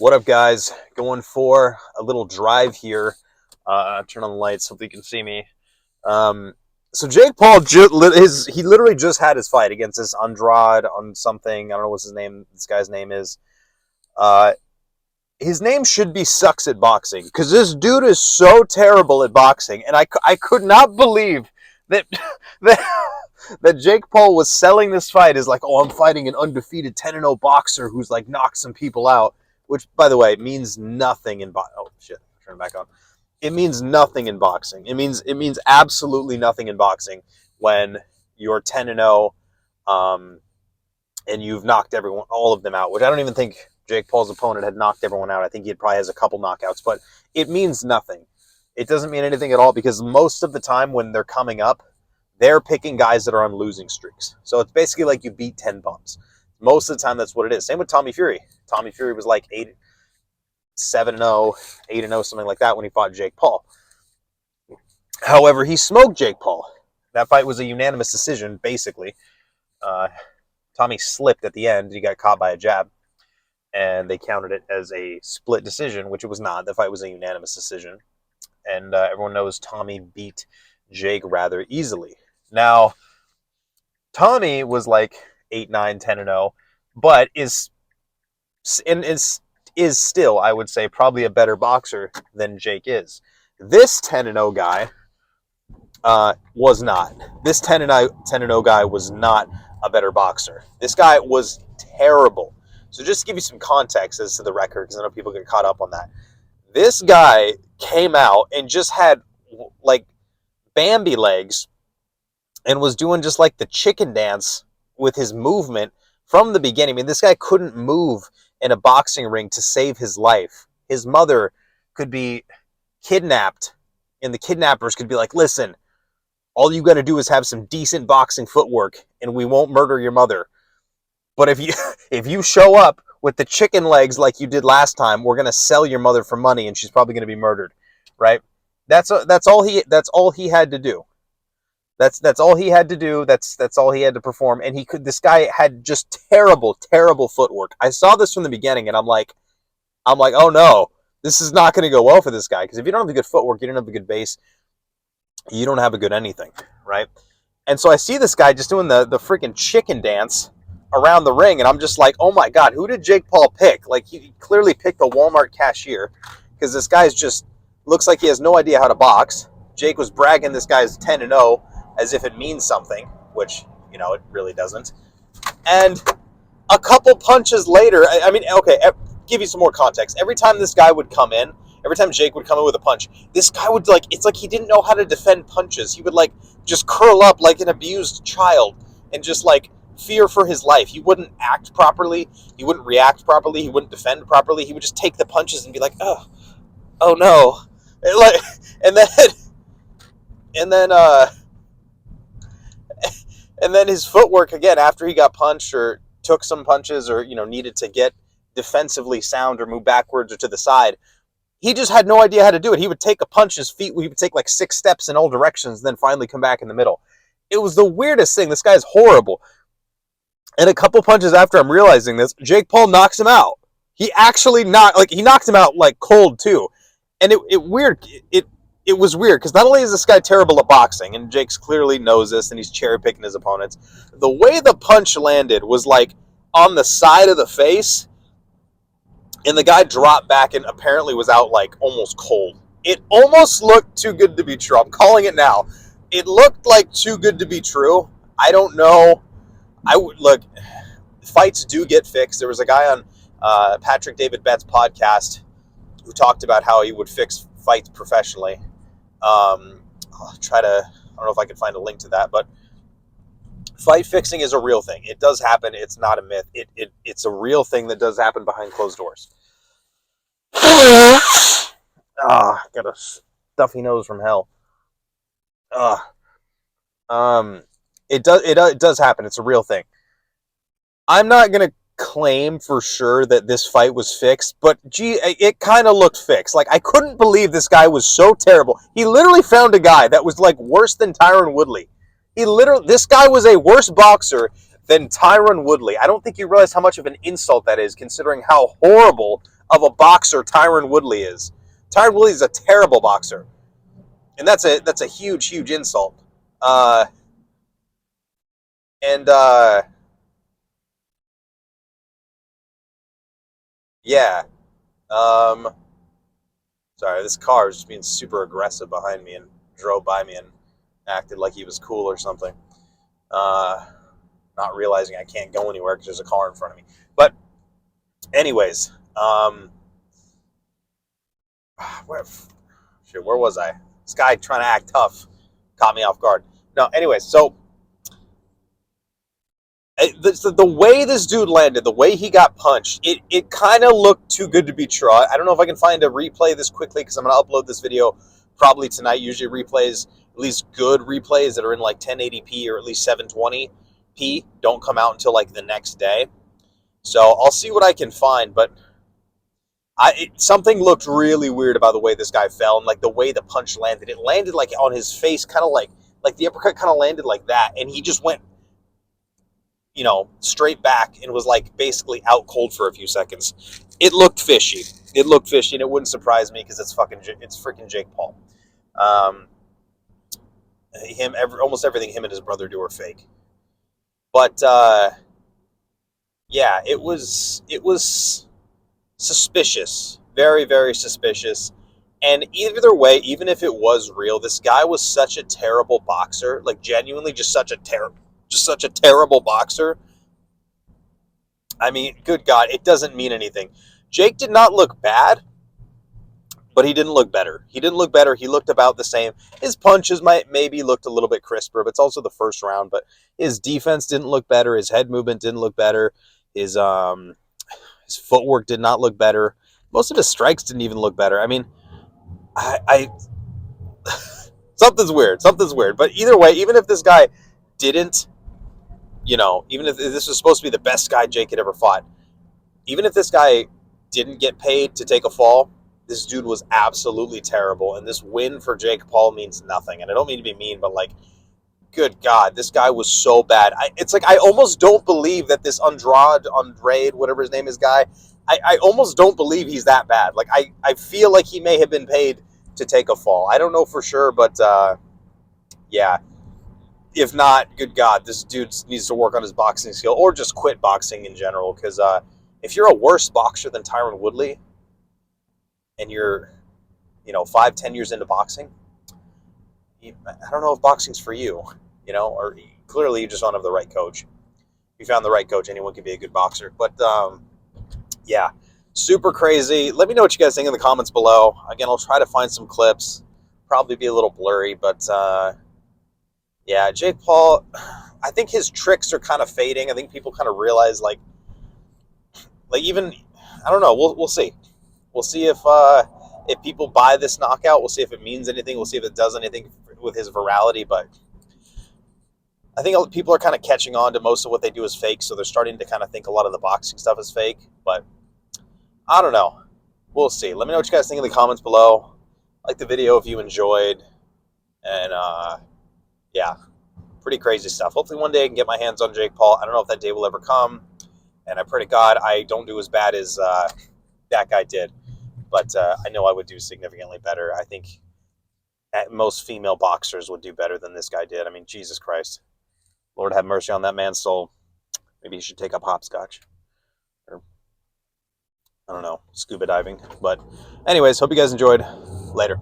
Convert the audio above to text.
What up, guys? Going for a little drive here. Turn on the lights so you can see me. So Jake Paul, he literally just had his fight against this Andrade on something. I don't know what his name. This guy's name is. His name should be Sucks at Boxing, because this dude is so terrible at boxing, and I could not believe that that Jake Paul was selling this fight as like, oh, I'm fighting an undefeated 10-0 boxer who's like knocked some people out. Which, by the way, means nothing in boxing. Oh, shit. Turn it back on. It means nothing in boxing. It means absolutely nothing in boxing when you're 10-0 and you've knocked all of them out, which I don't even think Jake Paul's opponent had knocked everyone out. I think he probably has a couple knockouts, but it means nothing. It doesn't mean anything at all, because most of the time when they're coming up, they're picking guys that are on losing streaks. So it's basically like you beat 10 bums. Most of the time, that's what it is. Same with Tommy Fury. Tommy Fury was like 7-0, 8-0, something like that when he fought Jake Paul. However, he smoked Jake Paul. That fight was a unanimous decision, basically. Tommy slipped at the end. He got caught by a jab, and they counted it as a split decision, which it was not. The fight was a unanimous decision. And everyone knows Tommy beat Jake rather easily. Now, Tommy was like 8, 9, 10-0, but is still, I would say, probably a better boxer than Jake is. This 10-0 guy was not. This 10-0 guy was not a better boxer. This guy was terrible. So just to give you some context as to the record, because I know people get caught up on that. This guy came out and just had like Bambi legs and was doing just like the chicken dance with his movement from the beginning. I mean, this guy couldn't move in a boxing ring to save his life. His mother could be kidnapped, and the kidnappers could be like, listen, all you got to do is have some decent boxing footwork, and we won't murder your mother. But if you show up with the chicken legs like you did last time, we're going to sell your mother for money, and she's probably going to be murdered, right? That's all he had to do. That's all he had to do. That's all he had to perform. And this guy had just terrible, terrible footwork. I saw this from the beginning, and I'm like, oh no, this is not going to go well for this guy. Because if you don't have a good footwork, you don't have a good base, you don't have a good anything, right? And so I see this guy just doing the freaking chicken dance around the ring, and I'm just like, oh my God, who did Jake Paul pick? Like, he clearly picked a Walmart cashier, because this guy's just looks like he has no idea how to box. Jake was bragging this guy's 10-0 as if it means something, which, it really doesn't. And a couple punches later, I mean, okay, give you some more context. Every time this guy would come in, every time Jake would come in with a punch, this guy would it's like he didn't know how to defend punches. He would just curl up like an abused child and just fear for his life. He wouldn't act properly. He wouldn't react properly. He wouldn't defend properly. He would just take the punches and be like, oh no. And then his footwork, again, after he got punched or took some punches or, needed to get defensively sound or move backwards or to the side, he just had no idea how to do it. He would take a punch, his feet, he would take 6 steps in all directions, and then finally come back in the middle. It was the weirdest thing. This guy's horrible. And a couple punches after I'm realizing this, Jake Paul knocks him out. He actually knocked him out cold too. And it was weird, because not only is this guy terrible at boxing, and Jake's clearly knows this, and he's cherry-picking his opponents, the way the punch landed was on the side of the face, and the guy dropped back and apparently was out almost cold. It almost looked too good to be true. I'm calling it now. It looked too good to be true. I don't know. Look, fights do get fixed. There was a guy on Patrick David Bett's podcast who talked about how he would fix fights professionally. I don't know if I can find a link to that, but fight fixing is a real thing. It does happen. It's not a myth. It's a real thing that does happen behind closed doors. Got a stuffy nose from hell. It does happen. It's a real thing. I'm not gonna claim for sure that this fight was fixed, but gee, it kind of looked fixed. I couldn't believe this guy was so terrible. He literally found a guy that was worse than Tyron Woodley. This guy was a worse boxer than Tyron Woodley. I don't think you realize how much of an insult that is, considering how horrible of a boxer Tyron Woodley is. Tyron Woodley is a terrible boxer, and that's a huge insult. And yeah. Sorry, this car is just being super aggressive behind me and drove by me and acted like he was cool or something. Not realizing I can't go anywhere because there's a car in front of me. But anyways, where was I? This guy trying to act tough caught me off guard. No, anyways, so the way this dude landed, the way he got punched, it kind of looked too good to be true. I don't know if I can find a replay this quickly because I'm going to upload this video probably tonight. Usually replays, at least good replays that are in like 1080p or at least 720p, don't come out until like the next day. So I'll see what I can find, but something looked really weird about the way this guy fell and like the way the punch landed. It landed like on his face, kind of like the uppercut kind of landed like that, and he just went, you know, straight back and was like basically out cold for a few seconds. It looked fishy. It looked fishy, and it wouldn't surprise me because it's freaking Jake Paul. Almost everything him and his brother do are fake. But yeah, it was suspicious, very, very suspicious. And either way, even if it was real, this guy was such a terrible boxer, like genuinely just such a terrible boxer. I mean, good God, it doesn't mean anything. Jake did not look bad, but he didn't look better. He didn't look better. He looked about the same. His punches maybe looked a little bit crisper, but it's also the first round. But his defense didn't look better. His head movement didn't look better. His footwork did not look better. Most of his strikes didn't even look better. I mean, I something's weird. But either way, even if this guy didn't, you know, even if this was supposed to be the best guy Jake had ever fought, even if this guy didn't get paid to take a fall, this dude was absolutely terrible. And this win for Jake Paul means nothing. And I don't mean to be mean, but like, good God, this guy was so bad. It's like I almost don't believe that this Andrade, whatever his name is, guy, I almost don't believe he's that bad. Like, I feel like he may have been paid to take a fall. I don't know for sure, but yeah. If not, good God, this dude needs to work on his boxing skill or just quit boxing in general. Because if you're a worse boxer than Tyron Woodley and you're, 5-10 years into boxing, I don't know if boxing's for you, or clearly you just don't have the right coach. If you found the right coach, anyone can be a good boxer. But yeah, super crazy. Let me know what you guys think in the comments below. Again, I'll try to find some clips. Probably be a little blurry, but yeah, Jake Paul, I think his tricks are kind of fading. I think people kind of realize, like even, I don't know. We'll see. We'll see if people buy this knockout. We'll see if it means anything. We'll see if it does anything with his virality. But I think people are kind of catching on to most of what they do is fake, so they're starting to kind of think a lot of the boxing stuff is fake. But I don't know. We'll see. Let me know what you guys think in the comments below. Like the video if you enjoyed. And yeah, pretty crazy stuff. Hopefully one day I can get my hands on Jake Paul. I don't know if that day will ever come. And I pray to God I don't do as bad as that guy did. But I know I would do significantly better. I think most female boxers would do better than this guy did. I mean, Jesus Christ. Lord have mercy on that man's soul. Maybe he should take up hopscotch. Or, I don't know, scuba diving. But anyways, hope you guys enjoyed. Later.